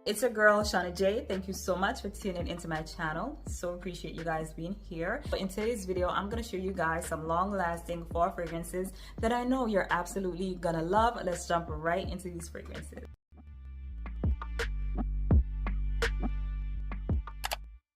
It's a girl, Shauna J. Thank you so much for tuning into my channel. So appreciate you guys being here. In today's video, I'm gonna show you guys some long-lasting fall fragrances that I know you're absolutely gonna love. Let's jump right into these fragrances.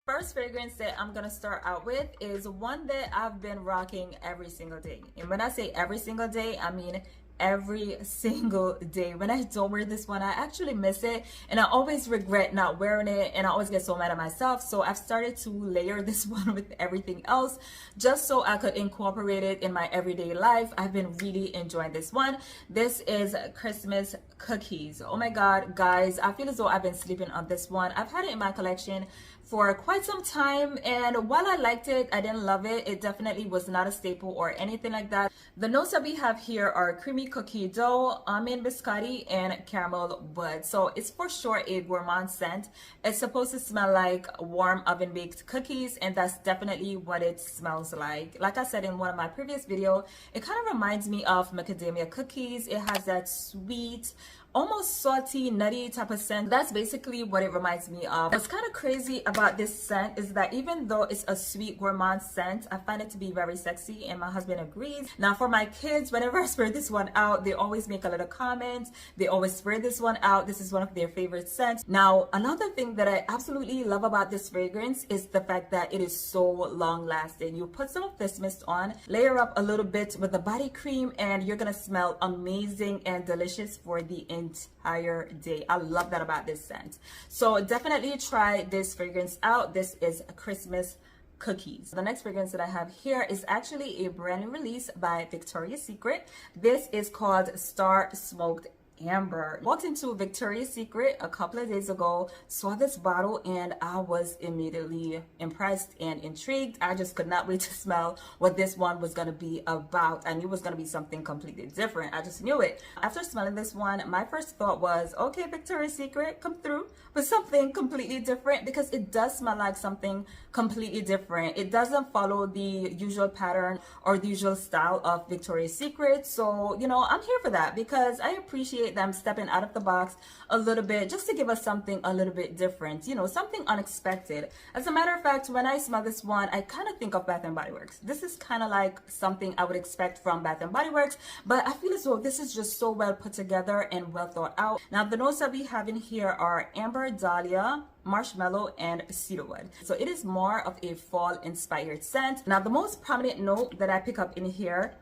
First fragrance that I'm gonna start out with is one that I've been rocking every single day. And when I say every single day, I mean every single day. When I don't wear this one, I actually miss it, and I always regret not wearing it, and I always get so mad at myself. So I've started to layer this one with everything else just so I could incorporate it in my everyday life. I've been really enjoying this one. This is Christmas Cookies. Oh my god, guys, I feel as though I've been sleeping on this one. I've had it in my collection for quite some time, and while I liked it, I didn't love it. It definitely was not a staple or anything like that. The notes that we have here are creamy cookie dough, almond biscotti, and caramel wood. So it's for sure a gourmand scent. It's supposed to smell like warm oven baked cookies, and that's definitely what it smells like. Like I said in one of my previous videos, it kind of reminds me of macadamia cookies. It has that sweet, almost salty, nutty type of scent. That's basically what it reminds me of. What's kind of crazy about this scent is that even though it's a sweet gourmand scent, I find it to be very sexy, and my husband agrees. Now for my kids, whenever I spray this one out, they always make a little comment. They always spray this one out. This is one of their favorite scents. Now another thing that I absolutely love about this fragrance is the fact that it is so long lasting. You put some of this mist on, layer up a little bit with the body cream, and you're gonna smell amazing and delicious for the entire day. I love that about this scent. So definitely try this fragrance out. This is Christmas Cookies. The next fragrance that I have here is actually a brand new release by Victoria's Secret. This is called Star Smoked Amber. Walked into Victoria's Secret a couple of days ago, saw this bottle, and I was immediately impressed and intrigued. I just could not wait to smell what this one was going to be about. I knew it was going to be something completely different. I just knew it. After smelling this one, my first thought was, okay, Victoria's Secret, come through with something completely different, because it does smell like something completely different. It doesn't follow the usual pattern or the usual style of Victoria's Secret. So, you know, I'm here for that, because I appreciate them stepping out of the box a little bit just to give us something a little bit different, you know, something unexpected. As a matter of fact, when I smell this one, I kind of think of Bath and Body Works. This is kind of like something I would expect from Bath and Body Works, but I feel as though this is just so well put together and well thought out. Now the notes that we have in here are amber, dahlia, marshmallow, and cedarwood. So it is more of a fall inspired scent. Now the most prominent note that I pick up in here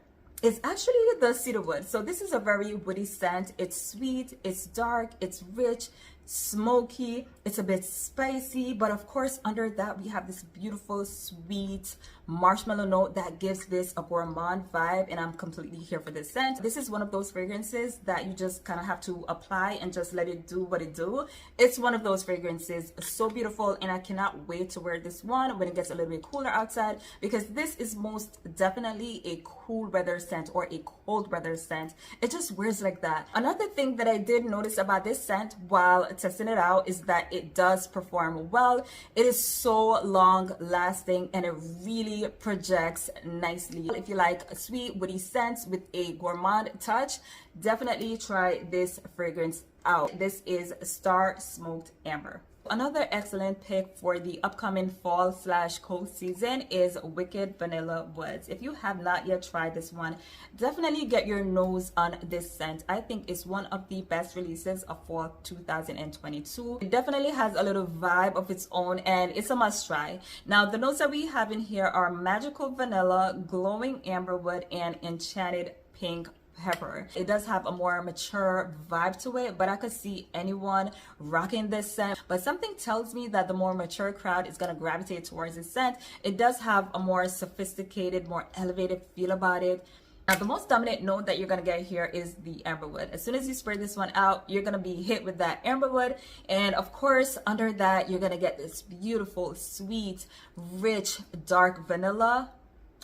is actually the cedarwood. So this is a very woody scent. It's sweet, it's dark, it's rich, smoky, it's a bit spicy, but of course under that we have this beautiful sweet marshmallow note that gives this a gourmand vibe, and I'm completely here for this scent. This is one of those fragrances that you just kind of have to apply and just let it do what it do. It's one of those fragrances, so beautiful, and I cannot wait to wear this one when it gets a little bit cooler outside, because this is most definitely a cool weather scent or a cold weather scent. It just wears like that. Another thing that I did notice about this scent while testing it out is that it does perform well. It is so long lasting, and it really projects nicely. If you like sweet woody scents with a gourmand touch, definitely try this fragrance out. This is Star Smoked Amber. Another excellent pick for the upcoming fall/cold season is Wicked Vanilla Woods. If you have not yet tried this one, definitely get your nose on this scent. I think it's one of the best releases of fall 2022. It definitely has a little vibe of its own, and it's a must try. Now the notes that we have in here are magical vanilla, glowing amberwood, and enchanted pink pepper. It does have a more mature vibe to it, but I could see anyone rocking this scent. But something tells me that the more mature crowd is going to gravitate towards this scent. It does have a more sophisticated, more elevated feel about it. Now the most dominant note that you're going to get here is the amberwood. As soon as you spray this one out, you're going to be hit with that amberwood, and of course under that you're going to get this beautiful, sweet, rich, dark vanilla.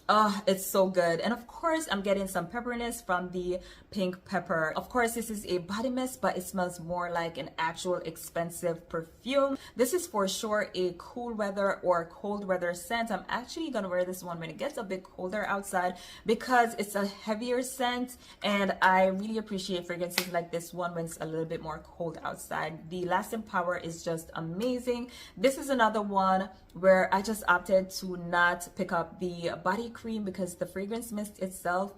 Oh, it's so good. And of course, I'm getting some pepperiness from the pink pepper. Of course, this is a body mist, but it smells more like an actual expensive perfume. This is for sure a cool weather or cold weather scent. I'm actually gonna wear this one when it gets a bit colder outside because it's a heavier scent, and I really appreciate fragrances like this one when it's a little bit more cold outside. The lasting power is just amazing. This is another one where I just opted to not pick up the body cream because the fragrance mist itself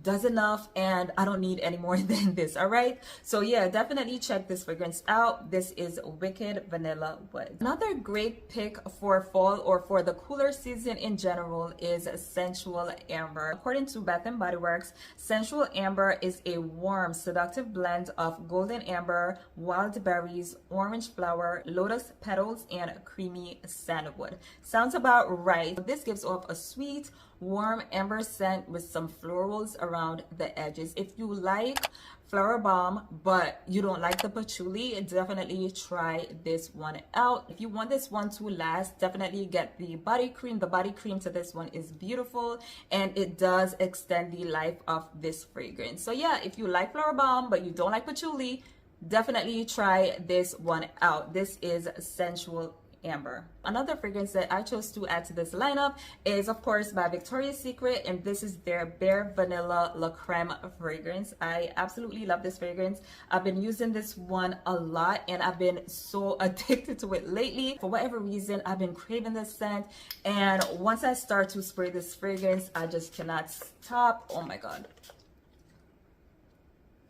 does enough and I don't need any more than this. All right, so yeah, definitely check this fragrance out. This is Wicked Vanilla Wood. Another great pick for fall or for the cooler season in general is Sensual Amber. According to Bath and Body Works, Sensual Amber is a warm, seductive blend of golden amber, wild berries, orange flower, lotus petals, and creamy sandalwood. Sounds about right. This gives off a sweet, warm amber scent with some florals around the edges. If you like flower bomb but you don't like the patchouli, definitely try this one out. If you want this one to last, definitely get the body cream. The body cream to this one is beautiful and it does extend the life of this fragrance. So yeah, if you like flower bomb but you don't like patchouli, definitely try this one out. This is Sensual Amber. Another fragrance that I chose to add to this lineup is of course by Victoria's Secret, and this is their Bare Vanilla La Creme fragrance. I absolutely love this fragrance. I've been using this one a lot and I've been so addicted to it lately. For whatever reason, I've been craving this scent, and once I start to spray this fragrance, I just cannot stop. Oh my god.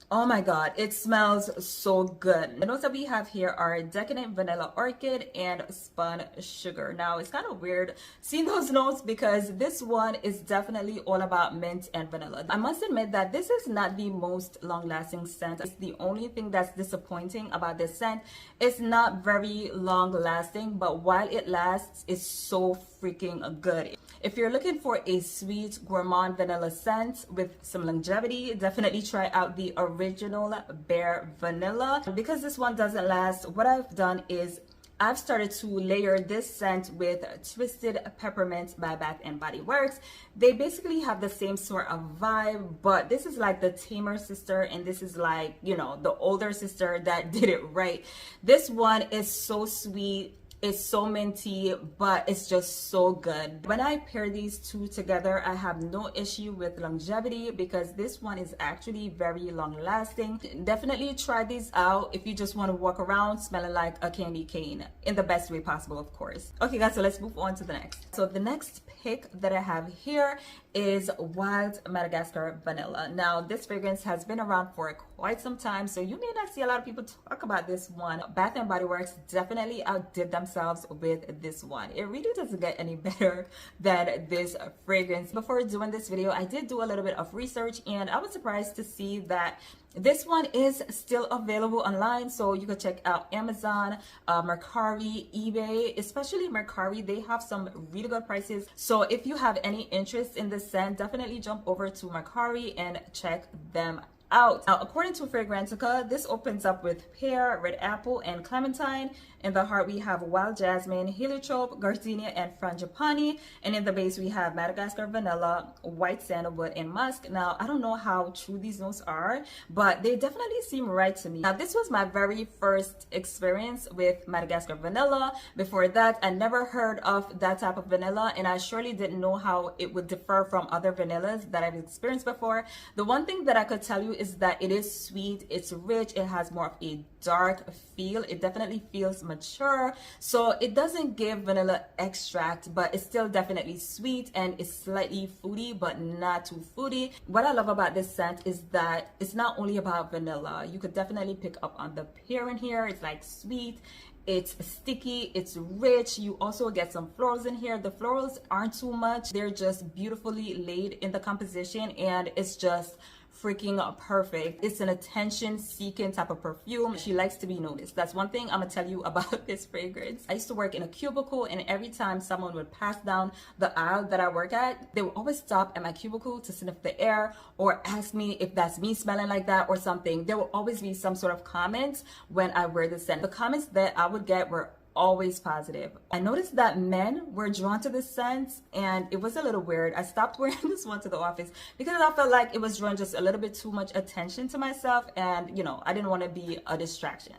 Oh my god, it smells so good. The notes that we have here are Decadent Vanilla Orchid and Spun Sugar. Now, it's kind of weird seeing those notes because this one is definitely all about mint and vanilla. I must admit that this is not the most long-lasting scent. It's the only thing that's disappointing about this scent. It's not very long-lasting, but while it lasts, it's so freaking good. If you're looking for a sweet gourmand vanilla scent with some longevity, definitely try out the original Bare Vanilla. Because this one doesn't last, what I've done is I've started to layer this scent with Twisted Peppermint by Bath and Body Works. They basically have the same sort of vibe, but this is like the tamer sister and this is like, you know, the older sister that did it right. This one is so sweet. It's so minty, but it's just so good. When I pair these two together, I have no issue with longevity because this one is actually very long lasting. Definitely try these out if you just want to walk around smelling like a candy cane in the best way possible, of course. Okay guys, so let's move on to the next. So the next pick that I have here is Wild Madagascar Vanilla. Now this fragrance has been around for quite some time, so you may not see a lot of people talk about this one. Bath and Body Works definitely outdid themselves with this one. It really doesn't get any better than this fragrance. Before doing this video, I did do a little bit of research and I was surprised to see that this one is still available online, so you can check out Amazon, Mercari, eBay, especially Mercari. They have some really good prices. So if you have any interest in this scent, definitely jump over to Mercari and check them out. Now, according to Fragrantica, this opens up with pear, red apple, and clementine. In the heart, we have wild jasmine, heliotrope, gardenia, and frangipani. And in the base, we have Madagascar vanilla, white sandalwood, and musk. Now, I don't know how true these notes are, but they definitely seem right to me. Now, this was my very first experience with Madagascar vanilla. Before that, I never heard of that type of vanilla, and I surely didn't know how it would differ from other vanillas that I've experienced before. The one thing that I could tell you is that it is sweet, it's rich, it has more of a dark feel. It definitely feels mature, so it doesn't give vanilla extract, but it's still definitely sweet and it's slightly fruity but not too fruity. What I love about this scent is that it's not only about vanilla. You could definitely pick up on the pear in here. It's like sweet, it's sticky, it's rich. You also get some florals in here. The florals aren't too much, they're just beautifully laid in the composition, and it's just freaking perfect. It's an attention seeking type of perfume. She likes to be noticed. That's one thing I'm gonna tell you about this fragrance. I used to work in a cubicle, and every time someone would pass down the aisle that I work at, they would always stop at my cubicle to sniff the air or ask me if that's me smelling like that or something. There will always be some sort of comments when I wear the scent. The comments that I would get were always positive. I noticed that men were drawn to this scent, and it was a little weird. I stopped wearing this one to the office because I felt like it was drawing just a little bit too much attention to myself, and you know, I didn't want to be a distraction.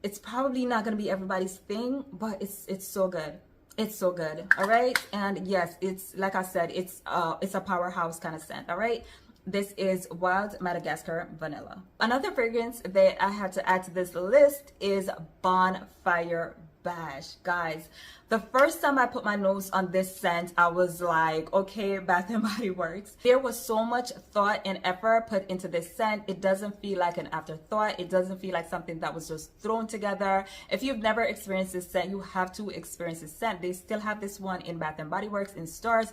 It's probably not going to be everybody's thing, but it's so good. It's so good. All right. And yes, it's like I said, it's a powerhouse kind of scent. All right. This is Wild Madagascar Vanilla. Another fragrance that I had to add to this list is Bonfire Bash. Guys, the first time I put my nose on this scent, I was like, okay, Bath and Body Works. There was so much thought and effort put into this scent. It doesn't feel like an afterthought. It doesn't feel like something that was just thrown together. If you've never experienced this scent, you have to experience this scent. They still have this one in Bath and Body Works in stores.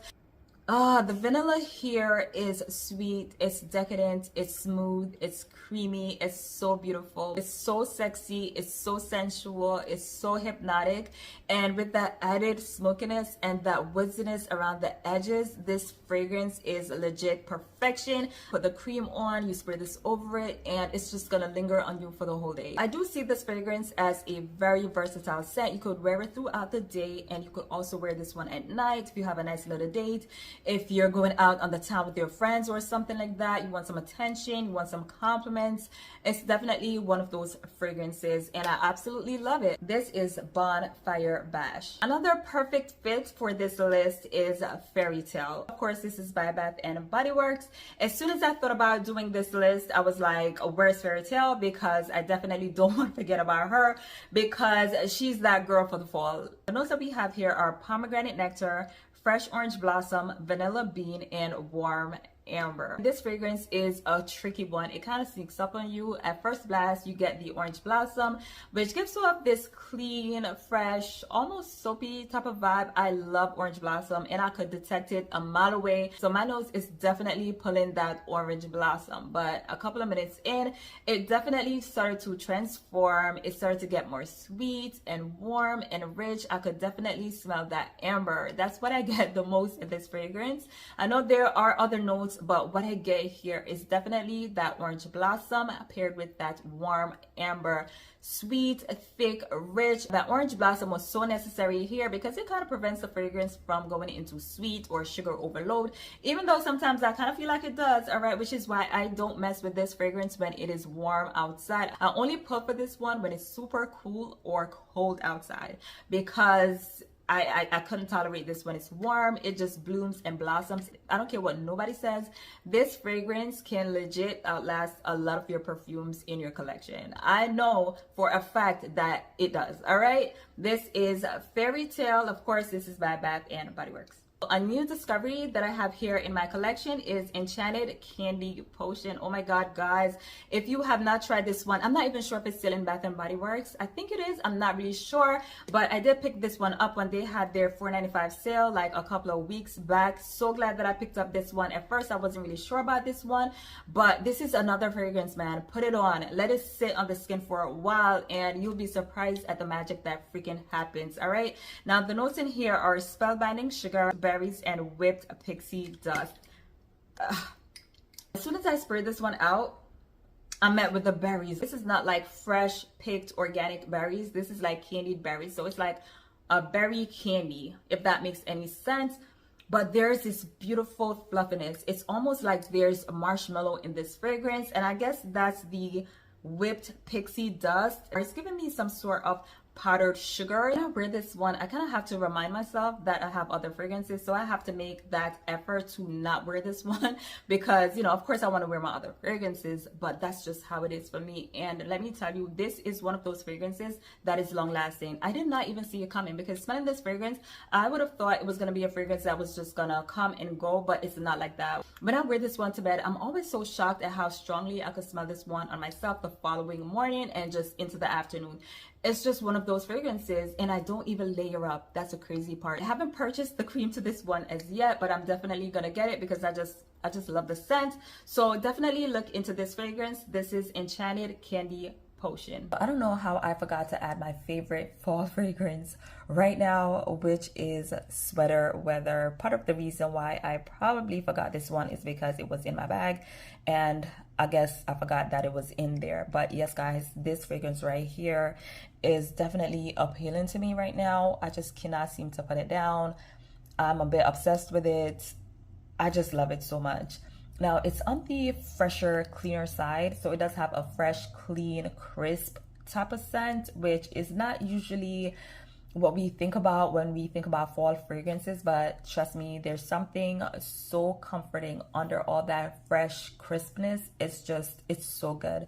The vanilla here is sweet, it's decadent, it's smooth, it's creamy, it's so beautiful, it's so sexy, it's so sensual, it's so hypnotic, and with that added smokiness and that wooziness around the edges, this fragrance is legit perfection. Put the cream on, you spray this over it, and it's just gonna linger on you for the whole day. I do see this fragrance as a very versatile scent. You could wear it throughout the day, and you could also wear this one at night if you have a nice little date. If you're going out on the town with your friends or something like that, you want some attention, you want some compliments, it's definitely one of those fragrances, and I absolutely love it. This is Bonfire Bash. Another perfect fit for this list is Fairy Tale. Of course, this is by Bath and Body Works. As soon as I thought about doing this list, I was like, where's Fairy Tale? Because I definitely don't want to forget about her, because she's that girl for the fall. The notes that we have here are pomegranate nectar, fresh orange blossom, vanilla bean, and warm amber. This fragrance is a tricky one. It kind of sneaks up on you. At first blast, you get the orange blossom, which gives off this clean, fresh, almost soapy type of vibe. I love orange blossom, and I could detect it a mile away. So my nose is definitely pulling that orange blossom. But a couple of minutes in, it definitely started to transform. It started to get more sweet and warm and rich. I could definitely smell that amber. That's what I get the most in this fragrance. I know there are other notes, but what I get here is definitely that orange blossom paired with that warm amber. Sweet, thick, rich. That orange blossom was so necessary here because it kind of prevents the fragrance from going into sweet or sugar overload, even though sometimes I kind of feel like it does. All right, which is why I don't mess with this fragrance when it is warm outside. I only put for this one when it's super cool or cold outside, because I couldn't tolerate this when it's warm. It just blooms and blossoms. I don't care what nobody says. This fragrance can legit outlast a lot of your perfumes in your collection. I know for a fact that it does. All right. This is Fairy Tale. Of course, this is by Bath and Body Works. A new discovery that I have here in my collection is Enchanted Candy Potion. Oh my god, guys, if you have not tried this one, I'm not even sure if it's still in Bath and Body Works. I think it is, I'm not really sure, but I did pick this one up when they had their $4.95 sale like a couple of weeks back. So glad that I picked up this one. At first I wasn't really sure about this one, but this is another fragrance, man. Put it on, let it sit on the skin for a while, and you'll be surprised at the magic that freaking happens. All right, now the notes in here are spellbinding sugar, berries, and whipped pixie dust. As soon as I sprayed this one out, I'm met with the berries. This is not like fresh picked organic berries. This is like candied berries. So it's like a berry candy, if that makes any sense. But there's this beautiful fluffiness. It's almost like there's a marshmallow in this fragrance. And I guess that's the whipped pixie dust. It's giving me some sort of powdered sugar. When I wear this one, I kind of have to remind myself that I have other fragrances, so I have to make that effort to not wear this one, because, you know, of course I want to wear my other fragrances, but that's just how it is for me. And let me tell you, this is one of those fragrances that is long lasting. I did not even see it coming, because smelling this fragrance, I would have thought it was going to be a fragrance that was just gonna come and go, but it's not like that. When I wear this one to bed, I'm always so shocked at how strongly I could smell this one on myself the following morning and just into the afternoon. It's just one of those fragrances, and I don't even layer up. That's a crazy part. I haven't purchased the cream to this one as yet, but I'm definitely gonna get it because I just love the scent. So definitely look into this fragrance. This is Enchanted Candy potion. I don't know how I forgot to add my favorite fall fragrance right now, which is Sweater Weather. Part of the reason why I probably forgot this one is because it was in my bag, and I guess I forgot that it was in there. But yes guys, this fragrance right here is definitely appealing to me right now. I just cannot seem to put it down. I'm a bit obsessed with it. I just love it so much. Now it's on the fresher, cleaner side, so it does have a fresh, clean, crisp type of scent, which is not usually what we think about when we think about fall fragrances, but trust me, there's something so comforting under all that fresh crispness. It's so good.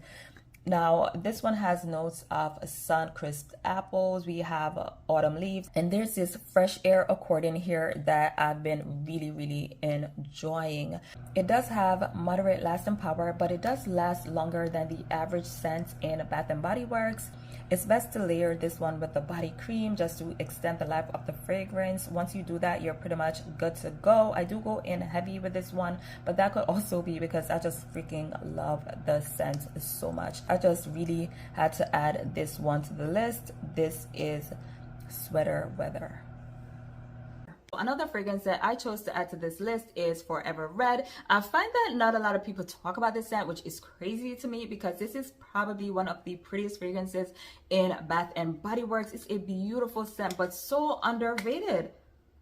Now this one has notes of sun-crisped apples. We have autumn leaves, and there's this fresh air accordion here that I've been really enjoying. It does have moderate lasting power, but it does last longer than the average scent in Bath and Body Works. It's best to layer this one with the body cream just to extend the life of the fragrance. Once you do that, you're pretty much good to go. I do go in heavy with this one, but that could also be because I just freaking love the scent so much. I just really had to add this one to the list. This is Sweater Weather. Another fragrance that I chose to add to this list is Forever Red. I find that not a lot of people talk about this scent, which is crazy to me because this is probably one of the prettiest fragrances in Bath and Body Works. It's a beautiful scent, but so underrated.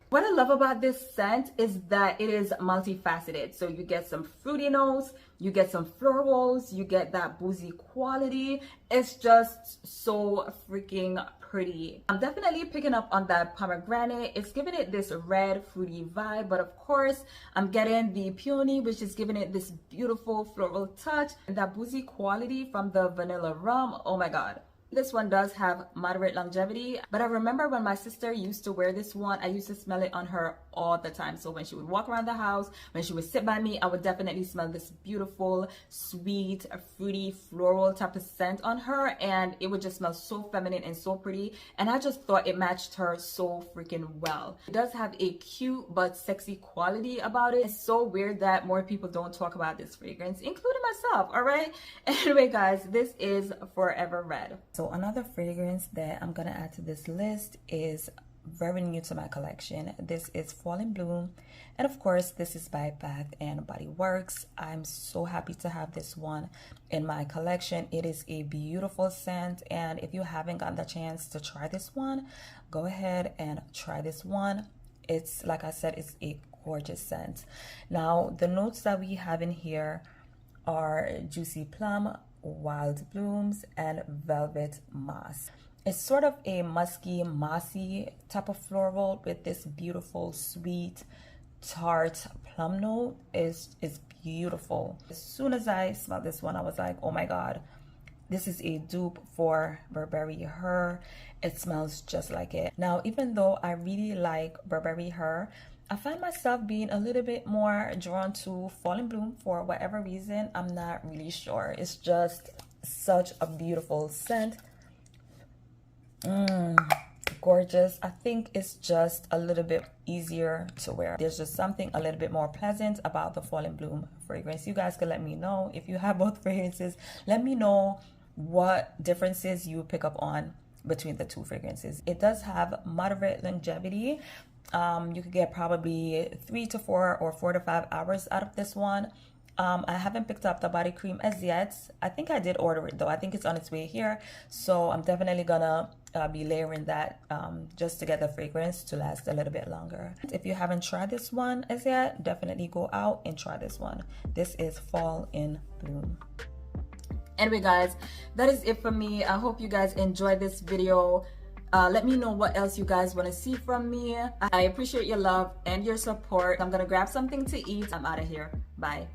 What I love about this scent is that it is multifaceted. So you get some fruity notes, you get some florals, you get that boozy quality. It's just so freaking pretty. I'm definitely picking up on that pomegranate. It's giving it this red fruity vibe, but of course I'm getting the peony, which is giving it this beautiful floral touch, and that boozy quality from the vanilla rum. Oh my god. This one does have moderate longevity, but I remember when my sister used to wear this one, I used to smell it on her all the time. So when she would walk around the house, when she would sit by me, I would definitely smell this beautiful, sweet, fruity, floral type of scent on her, and it would just smell so feminine and so pretty, and I just thought it matched her so freaking well. It does have a cute but sexy quality about it. It's so weird that more people don't talk about this fragrance, including myself, all right? Anyway guys, this is Forever Red. So another fragrance that I'm gonna add to this list is very new to my collection. This is Fall in Bloom, and of course this is by Bath and Body Works. I'm so happy to have this one in my collection. It is a beautiful scent, and if you haven't gotten the chance to try this one, go ahead and try this one. It's, like I said, it's a gorgeous scent. Now the notes that we have in here are juicy plum, wild blooms, and velvet moss. It's sort of a musky, mossy type of floral with this beautiful, sweet, tart plum note. Is beautiful. As soon as I smelled this one, I was like, oh my god, this is a dupe for Burberry Her. It smells just like it. Now, even though I really like Burberry Her, I find myself being a little bit more drawn to Fall in Bloom for whatever reason. I'm not really sure. It's just such a beautiful scent. Gorgeous. I think it's just a little bit easier to wear. There's just something a little bit more pleasant about the Fall in Bloom fragrance. You guys can let me know if you have both fragrances. Let me know what differences you pick up on between the two fragrances. It does have moderate longevity. You could get probably 3 to 4 or 4 to 5 hours out of this one. I haven't picked up the body cream as yet. I think I did order it though. I think it's on its way here, so I'm definitely gonna be layering that just to get the fragrance to last a little bit longer. If you haven't tried this one as yet, definitely go out and try this one. This is Fall in Bloom. Anyway guys, that is it for me. I hope you guys enjoyed this video. Let me know what else you guys want to see from me. I appreciate your love and your support. I'm gonna grab something to eat. I'm out of here. Bye.